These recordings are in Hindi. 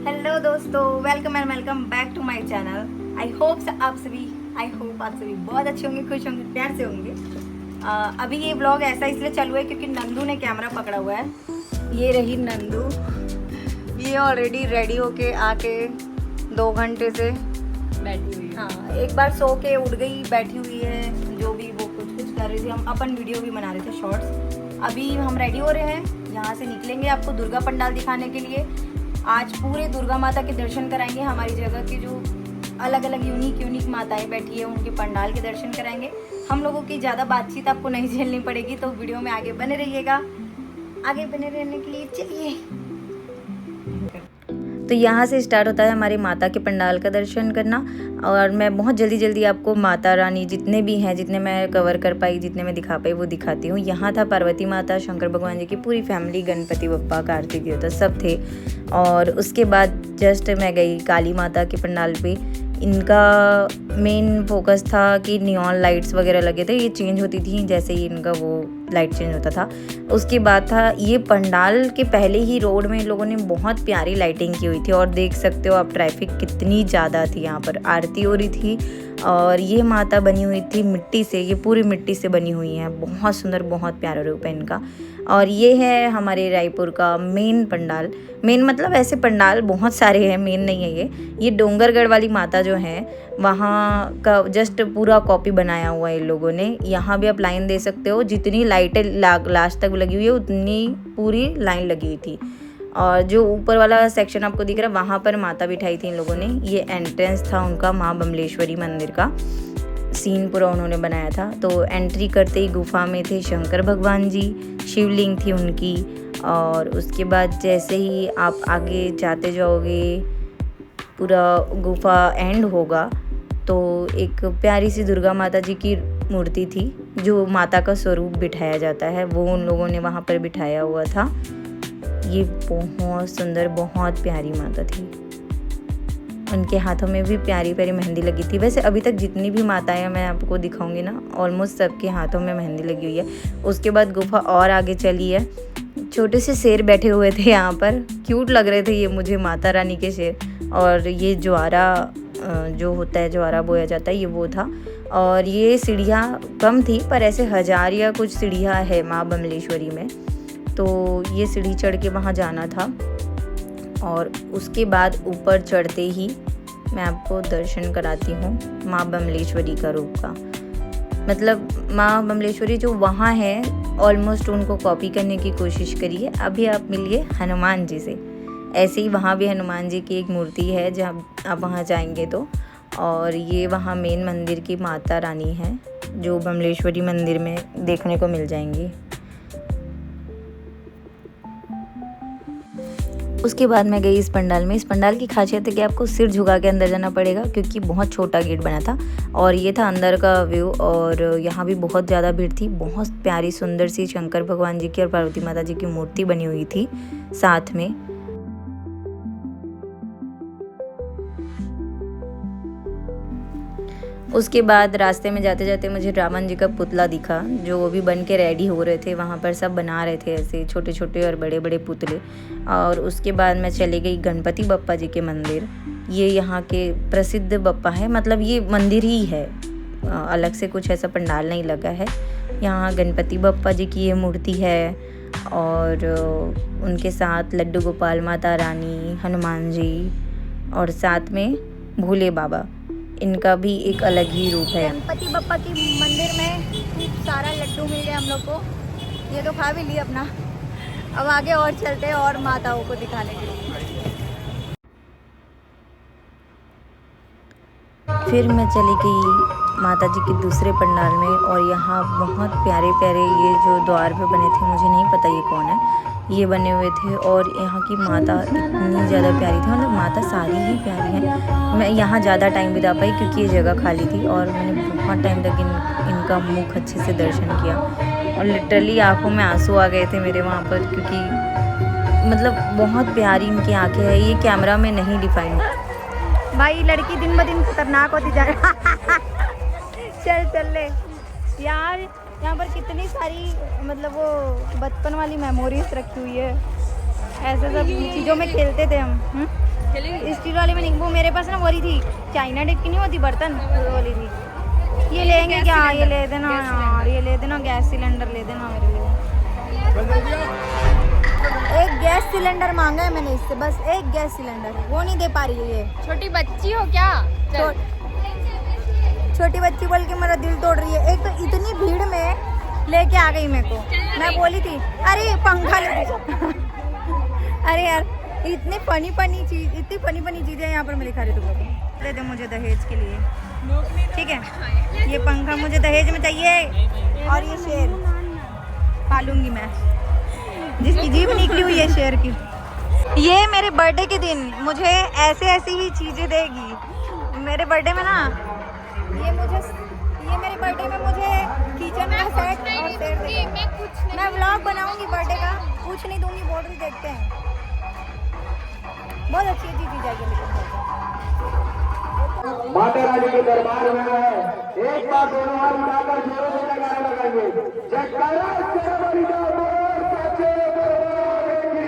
हेलो दोस्तों, welcome and welcome back to my channel. I hope आप सभी बहुत अच्छे होंगे, खुश होंगे, प्यार से होंगे। अभी ये व्लॉग ऐसा इसलिए चालू है क्योंकि नंदू ने कैमरा पकड़ा हुआ है। ये रही नंदू, ये ऑलरेडी रेडी होके आके 2 घंटे से बैठी हुई है। हाँ, एक बार सो के उठ गई, बैठी हुई है, जो भी वो कुछ कर रही थी। हम अपन वीडियो भी बना रहे थे, शॉर्ट्स। अभी हम रेडी हो रहे हैं, यहाँ से निकलेंगे आपको दुर्गा पंडाल दिखाने के लिए। आज पूरे दुर्गा माता के दर्शन कराएंगे। हमारी जगह की जो अलग अलग यूनिक माताएं बैठी है उनके पंडाल के दर्शन कराएंगे। हम लोगों की ज़्यादा बातचीत आपको नहीं झेलनी पड़ेगी, तो वीडियो में आगे बने रहिएगा। आगे बने रहने के लिए चलिए। तो यहाँ से स्टार्ट होता है हमारे माता के पंडाल का दर्शन करना। और मैं बहुत जल्दी आपको माता रानी जितने भी हैं, जितने मैं कवर कर पाई, जितने मैं दिखा पाई वो दिखाती हूँ। यहाँ था पार्वती माता, शंकर भगवान जी की पूरी फैमिली, गणपति बप्पा, कार्तिक देवता सब थे। और उसके बाद जस्ट मैं गई काली माता के पंडाल पे। इनका मेन फोकस था कि नियॉन लाइट्स वगैरह लगे थे, ये चेंज होती थी जैसे ही इनका वो लाइट चेंज होता था। उसके बाद था ये पंडाल के पहले ही रोड में इन लोगों ने बहुत प्यारी लाइटिंग की हुई थी। और देख सकते हो आप ट्रैफिक कितनी ज़्यादा थी, यहाँ पर आरती हो रही थी। और ये माता बनी हुई थी मिट्टी से, ये पूरी मिट्टी से बनी हुई है। बहुत सुंदर, बहुत प्यारा रूप है इनका। और ये है हमारे रायपुर का मेन पंडाल। मेन मतलब ऐसे पंडाल बहुत सारे हैं, मेन नहीं है ये डोंगरगढ़ वाली माता जो है वहाँ का जस्ट पूरा कॉपी बनाया हुआ है इन लोगों ने। यहाँ भी आप लाइन दे सकते हो, जितनी लाइटें लास्ट तक लगी हुई है उतनी पूरी लाइन लगी हुई थी। और जो ऊपर वाला सेक्शन आपको दिख रहा है वहाँ पर माता बिठाई थी इन लोगों ने। ये एंट्रेंस था उनका माँ बमलेश्वरी मंदिर का, सीन पूरा उन्होंने बनाया था। तो एंट्री करते ही गुफा में थे शंकर भगवान जी, शिवलिंग थी उनकी। और उसके बाद जैसे ही आप आगे जाते जाओगे पूरा गुफा एंड होगा तो एक प्यारी सी दुर्गा माता जी की मूर्ति थी, जो माता का स्वरूप बिठाया जाता है, वो उन लोगों ने वहाँ पर बिठाया हुआ था। ये बहुत सुंदर, बहुत प्यारी माता थी। उनके हाथों में भी प्यारी प्यारी मेहंदी लगी थी। वैसे अभी तक जितनी भी माताएं मैं आपको दिखाऊंगी ना, ऑलमोस्ट सबके हाथों में मेहंदी लगी हुई है। उसके बाद गुफा और आगे चली है, छोटे से शेर बैठे हुए थे यहाँ पर, क्यूट लग रहे थे ये मुझे, माता रानी के शेर। और ये ज्वारा जो होता है, ज्वारा बोया जाता है, ये वो था। और ये सीढ़ियाँ कम थी पर ऐसे 1000 या कुछ सीढ़ियाँ है माँ बमलेश्वरी में, तो ये सीढ़ी चढ़ के वहाँ जाना था। और उसके बाद ऊपर चढ़ते ही मैं आपको दर्शन कराती हूँ माँ बमलेश्वरी का रूप का। मतलब माँ बमलेश्वरी जो वहाँ है, ऑलमोस्ट उनको कॉपी करने की कोशिश करिए। अभी आप मिलिए हनुमान जी से, ऐसे ही वहाँ भी हनुमान जी की एक मूर्ति है जहाँ आप वहाँ जाएंगे तो। और ये वहाँ मेन मंदिर की माता रानी है जो बमलेश्वरी मंदिर में देखने को मिल जाएंगी। उसके बाद मैं गई इस पंडाल में। इस पंडाल की खासियत है कि आपको सिर झुका के अंदर जाना पड़ेगा क्योंकि बहुत छोटा गेट बना था। और ये था अंदर का व्यू। और यहाँ भी बहुत ज़्यादा भीड़ थी। बहुत प्यारी सुंदर सी शंकर भगवान जी की और पार्वती माता जी की मूर्ति बनी हुई थी साथ में। उसके बाद रास्ते में जाते जाते मुझे रावण जी का पुतला दिखा, जो वो भी बन के रेडी हो रहे थे। वहाँ पर सब बना रहे थे ऐसे छोटे छोटे और बड़े बड़े पुतले। और उसके बाद मैं चली गई गणपति बप्पा जी के मंदिर। ये यहाँ के प्रसिद्ध बप्पा है, मतलब ये मंदिर ही है, अलग से कुछ ऐसा पंडाल नहीं लगा है। यहाँ गणपति बप्पा जी की ये मूर्ति है और उनके साथ लड्डू गोपाल, माता रानी, हनुमान जी और साथ में भोले बाबा, इनका भी एक अलग ही रूप है। गणपति बप्पा की मंदिर में खूब सारा लड्डू मिल गया हम लोग को। ये तो खा भी लिया अपना। अब आगे और चलते हैं और माताओं को दिखाने के लिए। फिर मैं चली गई माता जी के दूसरे पंडाल में। और यहाँ बहुत प्यारे प्यारे ये जो द्वार पे बने थे, मुझे नहीं पता ये कौन है, ये बने हुए थे। और यहाँ की माता इतनी ज़्यादा प्यारी थी, मतलब माता सारी ही प्यारी हैं। मैं यहाँ ज़्यादा टाइम बिता पाई क्योंकि ये जगह खाली थी और मैंने बहुत टाइम तक इनका मुख अच्छे से दर्शन किया। और लिटरली आंखों में आंसू आ गए थे मेरे वहाँ पर, क्योंकि मतलब बहुत प्यारी इनकी आंखें हैं। ये कैमरा में नहीं डिफाइन। भाई लड़की दिन ब दिन खतरनाक होती जा रही है। चल ले यार, यहाँ पर कितनी सारी मतलब वो बचपन वाली मेमोरीज रखी हुई है। ऐसे सब चीज़ों में खेलते थे हम। स्टील वाले में नहीं, वो मेरे पास ना वो वाली थी, चाइना टाइप की नहीं होती बर्तन, वो वाली थी। ये लेंगे क्या? ये ले देना यार, ये ले देना, गैस सिलेंडर ले देना मेरे लिए। एक गैस सिलेंडर मांगा है मैंने इससे, बस एक गैस सिलेंडर, वो नहीं दे पा रही है ये। छोटी बच्ची हो क्या? छोटी बच्ची बोल के मेरा दिल तोड़ रही है। एक तो इतनी भीड़ में लेके आ गई मेरे को, मैं बोली थी अरे पंखा ले अरे यार इतनी फनी चीज़, इतनी फनी चीज़ें यहाँ पर मैं दिखा रही तुम लोगों को। दे दे मुझे दहेज के लिए, ठीक है? ये पंखा मुझे दहेज में चाहिए, और ये शेर पालूंगी मैं, जिसकी जीभ निकली हुई है शेर की। ये मेरे बर्थडे के दिन मुझे ऐसी ही चीज़ें देगी। मेरे बर्थडे में ना ये मेरे बर्थडे में मुझे किचन का सेट और शेर देगी। मैं व्लॉग बनाऊंगी बर्थडे का, कुछ नहीं दूंगी, बोल रही, देखते हैं। बहुत अच्छी चीज जाएगी। माता रानी के दरबार में है, एक बार दोनों हाथ उठाकर जोरों से लगाने लगाएंगे। जयकारा शेरावाली का बोल, सच्चे दरबार की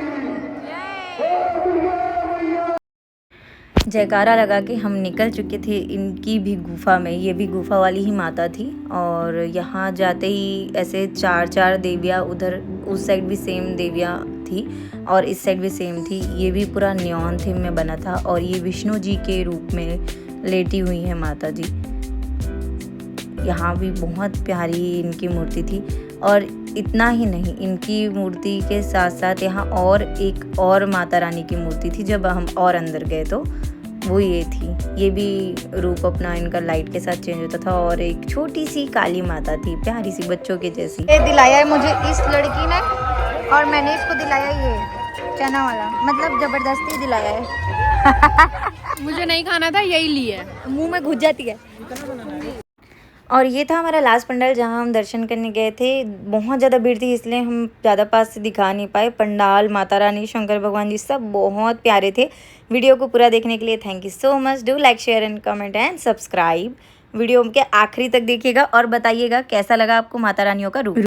जयकारा लगा के हम निकल चुके थे इनकी भी गुफा में। ये भी गुफा वाली ही माता थी, और यहाँ जाते ही ऐसे चार देवियाँ, उधर उस साइड भी सेम देवियाँ थी और इस साइड भी सेम थी। ये भी पूरा न्योन थीम में बना था, और ये विष्णु जी के रूप में लेटी हुई है माता जी। यहाँ भी बहुत प्यारी इनकी मूर्ति थी, और इतना ही नहीं, इनकी मूर्ति के साथ साथ यहाँ और एक और माता रानी की मूर्ति थी। जब हम और अंदर गए तो वो ये थी। ये भी रूप अपना इनका लाइट के साथ चेंज होता था, और एक छोटी सी काली माता थी, प्यारी सी, बच्चों के जैसी। ये दिलाया है मुझे इस लड़की ने, और मैंने इसको दिलाया ये चना वाला, मतलब जबरदस्ती दिलाया है। मुझे नहीं खाना था, यही लिए मुंह में घुस जाती है। और ये था हमारा लास्ट पंडाल जहाँ हम दर्शन करने गए थे। बहुत ज़्यादा भीड़ थी, इसलिए हम ज़्यादा पास से दिखा नहीं पाए। पंडाल, माता रानी, शंकर भगवान जी सब बहुत प्यारे थे। वीडियो को पूरा देखने के लिए thank you so much. Do like, share and comment and subscribe. Video के आखिरी तक देखिएगा और बताइएगा कैसा लगा आपको माता रानियों का रूप।